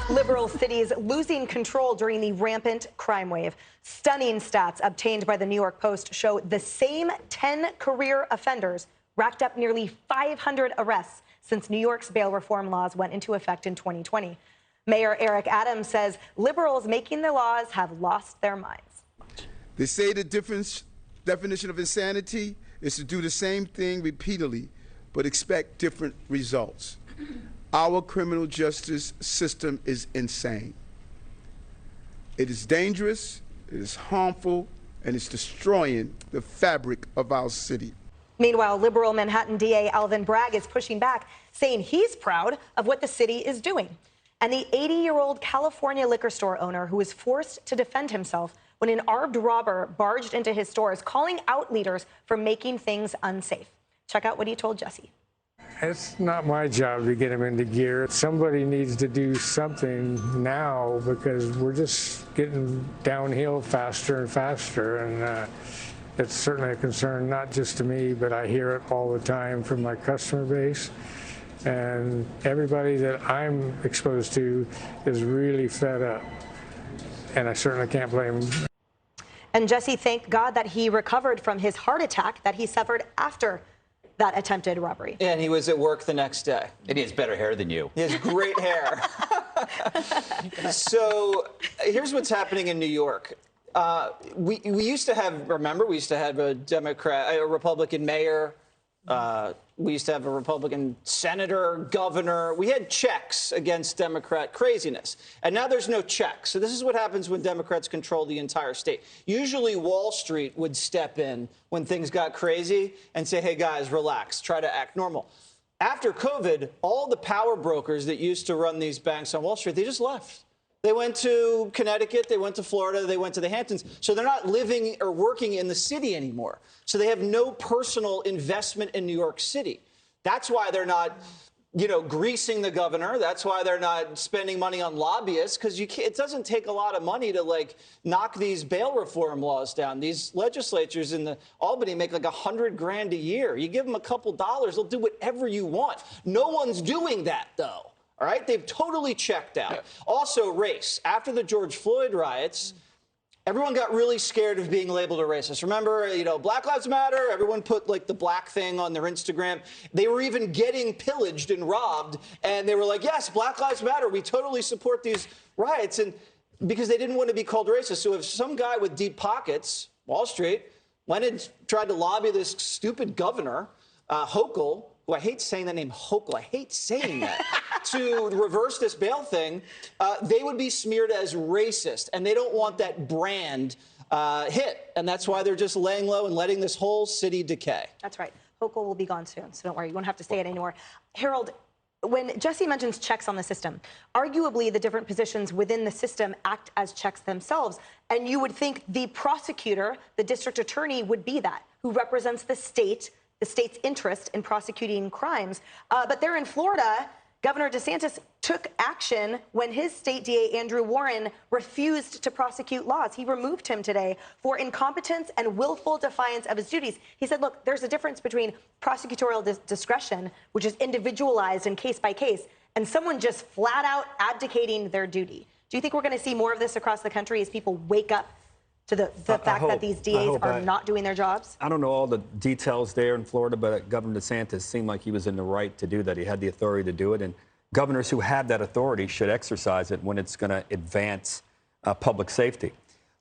Liberal cities losing control during the rampant crime wave. Stunning stats obtained by the New York Post show the same 10 career offenders racked up nearly 500 arrests since New York's bail reform laws went into effect in 2020. Mayor Eric Adams says liberals making the laws have lost their minds. They say the definition of insanity is to do the same thing repeatedly, but expect different results. Our criminal justice system is insane. It is dangerous, it is harmful, and it's destroying the fabric of our city. Meanwhile, liberal Manhattan DA Alvin Bragg is pushing back, saying he's proud of what the city is doing. And the 80-year-old California liquor store owner who was forced to defend himself when an armed robber barged into his store is calling out leaders for making things unsafe. Check out what he told Jesse. It's not my job to get him into gear. Somebody needs to do something now because we're just getting downhill faster and faster. And it's certainly a concern, not just to me, but I hear it all the time from my customer base. And everybody that I'm exposed to is really fed up. And I certainly can't blame them. And Jesse thanked God that he recovered from his heart attack that he suffered after that attempted robbery. And he was at work the next day. And he has better hair than you. He has great hair. So here's what's happening in New York. We used to have, remember, we used to have a Republican mayor. We used to have a Republican senator, governor. We had checks against Democrat craziness. And now there's no checks. So this is what happens when Democrats control the entire state. Usually Wall Street would step in when things got crazy and say, hey, guys, relax, try to act normal. After COVID, all the power brokers that used to run these banks on Wall Street, they just left. They went to Connecticut, they went to Florida, they went to the Hamptons. So they're not living or working in the city anymore. So they have no personal investment in New York City. That's why they're not, greasing the governor. That's why they're not spending money on lobbyists, because it doesn't take a lot of money to knock these bail reform laws down. These legislatures in the Albany make like $100 grand a year. You give them a couple dollars, they'll do whatever you want. No one's doing that, though. All right, they've totally checked out. Also, race. After the George Floyd riots, everyone got really scared of being labeled a racist. Remember, Black Lives Matter, everyone put the black thing on their Instagram. They were even getting pillaged and robbed, and they were like, yes, Black Lives Matter, we totally support these riots, and because they didn't want to be called racist. So if some guy with deep pockets, Wall Street, went and tried to lobby this stupid governor, Hochul, who I hate saying that name, Hochul, I hate saying that, to reverse this bail thing, they would be smeared as racist, and they don't want that brand hit. And that's why they're just laying low and letting this whole city decay. That's right. Hochul will be gone soon, so don't worry. You won't have to say it anymore. Harold, when Jesse mentions checks on the system, arguably the different positions within the system act as checks themselves. And you would think the prosecutor, the district attorney, would be that, who represents the state's interest in prosecuting crimes. But there in Florida, Governor DeSantis took action when his state DA, Andrew Warren, refused to prosecute laws. He removed him today for incompetence and willful defiance of his duties. He said, look, there's a difference between prosecutorial discretion, which is individualized and case by case, and someone just flat out abdicating their duty. Do you think we're going to see more of this across the country as people wake up to the fact that these DAs are not doing their jobs? I don't know all the details there in Florida, but Governor DeSantis seemed like he was in the right to do that. He had the authority to do it, and governors who have that authority should exercise it when it's going to advance public safety.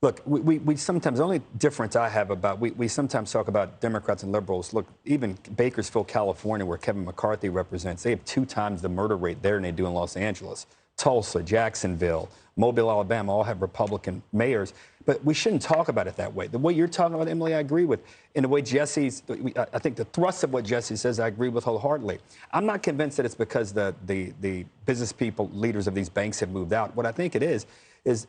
Look, we sometimes, the only difference I have about, we sometimes talk about Democrats and liberals. Look, even Bakersfield, California, where Kevin McCarthy represents, they have 2 times the murder rate there than they do in Los Angeles. Tulsa, Jacksonville, Mobile, Alabama, all have Republican mayors. But we shouldn't talk about it that way. The way you're talking about, Emily, I agree with. In the way I think the thrust of what Jesse says, I agree with wholeheartedly. I'm not convinced that it's because the business people, leaders of these banks have moved out. What I think it is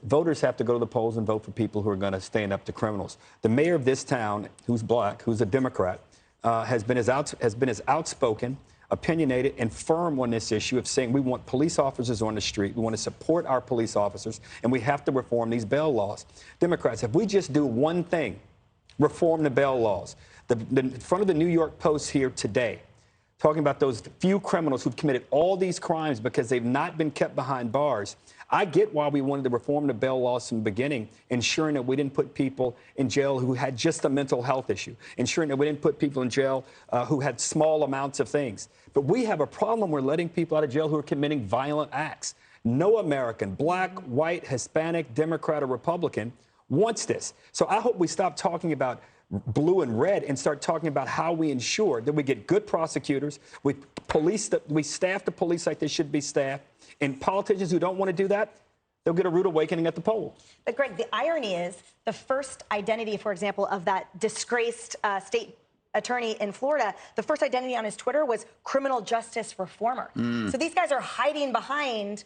voters have to go to the polls and vote for people who are going to stand up to criminals. The mayor of this town, who's black, who's a Democrat, has been as outspoken, opinionated, and firm on this issue of saying we want police officers on the street, we want to support our police officers, and we have to reform these bail laws. Democrats, if we just do one thing, reform the bail laws. The front of the New York Post here today, talking about those few criminals who've committed all these crimes because they've not been kept behind bars. I get why we wanted to reform the bail laws from the beginning, ensuring that we didn't put people in jail who had just a mental health issue, ensuring that we didn't put people in jail who had small amounts of things. But we have a problem. We're letting people out of jail who are committing violent acts. No American, black, white, Hispanic, Democrat, or Republican wants this. So I hope we stop talking about blue and red and start talking about how we ensure that we get good prosecutors, we staff the police like they should be staffed, and politicians who don't want to do that, they'll get a rude awakening at the polls. But Greg, the irony is the first identity, for example, of that disgraced state attorney in Florida, the first identity on his Twitter was criminal justice reformer. So these guys are hiding behind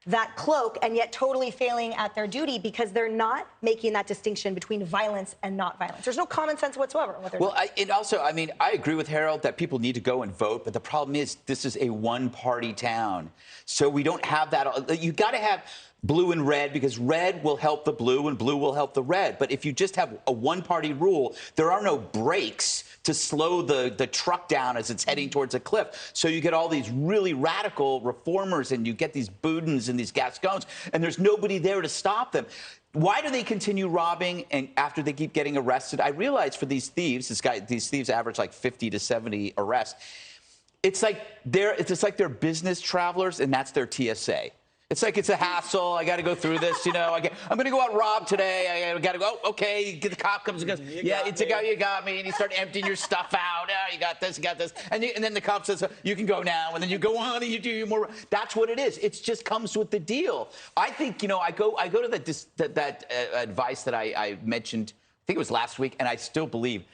that cloak and yet totally failing at their duty because they're not making that distinction between violence and not violence. There's no common sense whatsoever in what they're doing. I agree with Harold that people need to go and vote, but the problem is this is a one-party town. So we don't have that. You got to have blue and red because red will help the blue and blue will help the red. But if you just have a one-party rule, there are no brakes to slow the truck down as it's heading towards a cliff. So you get all these really radical reformers and you get these Boudins and these Gascons, and there's nobody there to stop them. Why do they continue robbing and after they keep getting arrested? I realize for these thieves, these thieves average like 50 to 70 arrests. It's like they're business travelers and that's their TSA. It's like it's a hassle. I got to go through this, you know. I'm going to go out and rob today. I got to go. Oh, okay. The cop comes and goes, yeah, it's a guy. You got me. And you start emptying your stuff out. Oh, you got this. You got this. And then the cop says, you can go now. And then you go on and you do more. That's what it is. It just comes with the deal. I think, you know, I go to that advice that I mentioned. I think it was last week, and I still believe.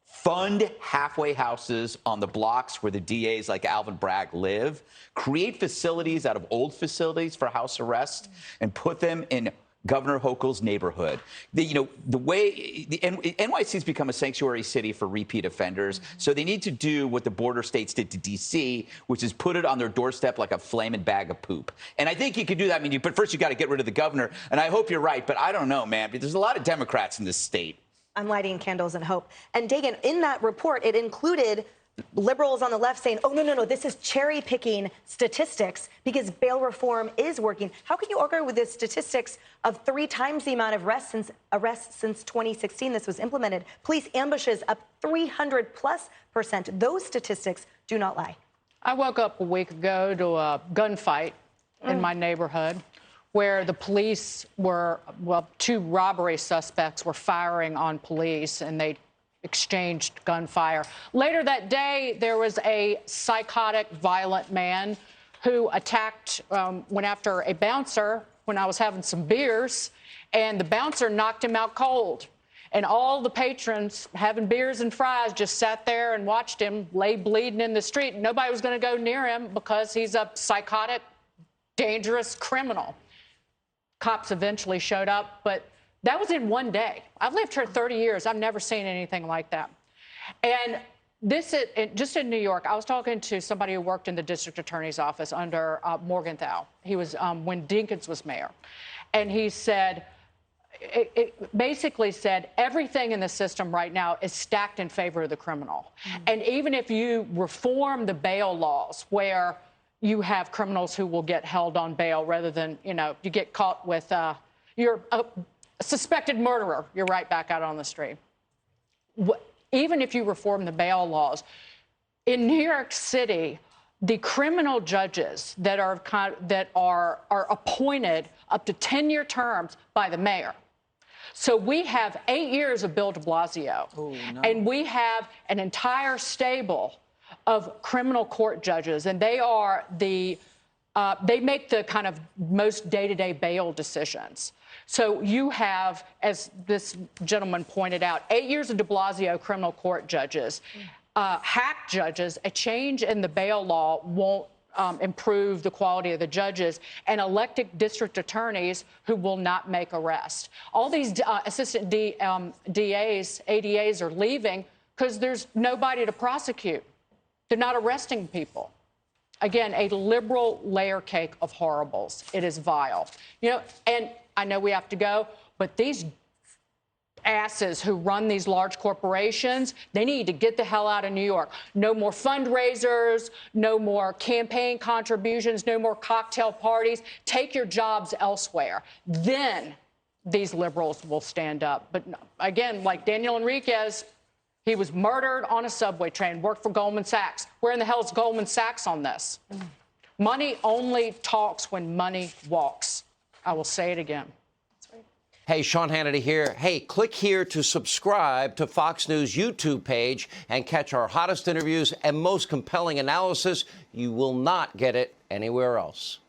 Fund halfway houses on the blocks where the DAs like Alvin Bragg live. Create facilities out of old facilities for house arrest and put them in Governor Hochul's neighborhood. The way the NYC's become a sanctuary city for repeat offenders, so they need to do what the border states did to D.C., which is put it on their doorstep like a flaming bag of poop. And I think you could do that. I mean, but first you got to get rid of the governor. And I hope you're right, but I don't know, man. There's a lot of Democrats in this state. I'm lighting candles in hope. And Dagan, in that report, it included liberals on the left saying, oh, no, this is cherry picking statistics because bail reform is working. How can you argue with the statistics of 3 times the amount of arrests since 2016 this was implemented? Police ambushes up 300+%. Those statistics do not lie. I woke up a week ago to a gunfight in my neighborhood, where the police were, 2 robbery suspects were firing on police, and they exchanged gunfire. Later that day, there was a psychotic, violent man who went after a bouncer when I was having some beers, and the bouncer knocked him out cold. And all the patrons having beers and fries just sat there and watched him lay bleeding in the street. Nobody was going to go near him because he's a psychotic, dangerous criminal. Cops eventually showed up, but that was in one day. I've lived here 30 years. I've never seen anything like that. And this is just in New York. I was talking to somebody who worked in the district attorney's office under Morgenthau. He was when Dinkins was mayor. And he said, it basically said everything in the system right now is stacked in favor of the criminal. And even if you reform the bail laws where you have criminals who will get held on bail rather than, you get caught with, you're a suspected murderer, you're right back out on the street. Even if you reform the bail laws, in New York City, the criminal judges that are appointed up to 10-year terms by the mayor. So we have 8 years of Bill de Blasio, and we have an entire stable of criminal court judges, and they are they make the kind of most day-to-day bail decisions. So you have, as this gentleman pointed out, 8 years of de Blasio criminal court judges, hack judges. A change in the bail law won't improve the quality of the judges, and elected district attorneys who will not make arrests. All these assistant DAs, ADAs are leaving because there's nobody to prosecute. They're not arresting people. Again, a liberal layer cake of horribles. It is vile. And I know we have to go, but these asses who run these large corporations, they need to get the hell out of New York. No more fundraisers, no more campaign contributions, no more cocktail parties. Take your jobs elsewhere. Then these liberals will stand up. But again, like Daniel Enriquez, he was murdered on a subway train, worked for Goldman Sachs. Where in the hell is Goldman Sachs on this? Money only talks when money walks. I will say it again. Hey, Sean Hannity here. Hey, click here to subscribe to Fox News YouTube page and catch our hottest interviews and most compelling analysis. You will not get it anywhere else.